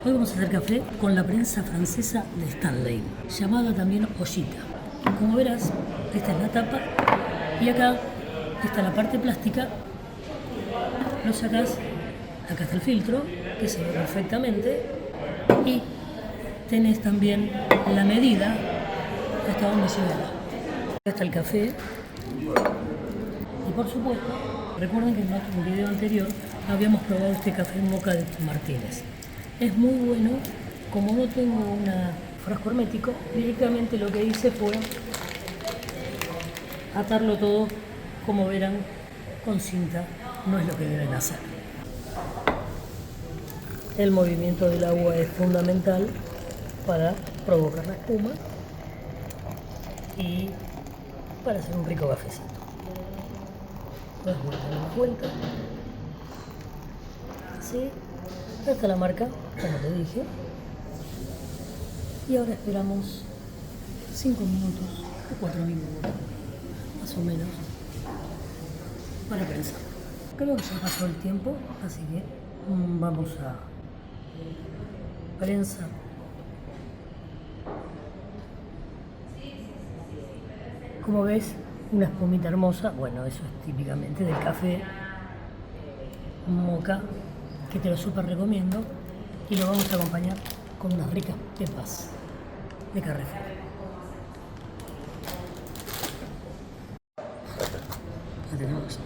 Hoy vamos a hacer café con la prensa francesa de Stanley, llamada también ollita. Como verás, esta es la tapa y acá está la parte plástica. Lo sacas, acá está el filtro, que se ve perfectamente, y tenés también la medida hasta donde llega. Acá está el café y por supuesto, recuerden que en nuestro video anterior habíamos probado este café moca de Martínez. Es muy bueno. Como no tengo un frasco hermético, directamente lo que hice fue atarlo todo, como verán, con cinta. No es lo que deben hacer. El movimiento del agua es fundamental para provocar la espuma y para hacer un rico cafecito. Das vuelta. Así. Esta es la marca, como te dije. Y ahora esperamos 5 minutos o 4 minutos, más o menos, para prensar. Creo que ya pasó el tiempo, así que vamos a prensar. Como ves, una espumita hermosa. Bueno, eso es típicamente del café moca, que te lo súper recomiendo, y lo vamos a acompañar con unas ricas pepas de Carrefour. La tenemos.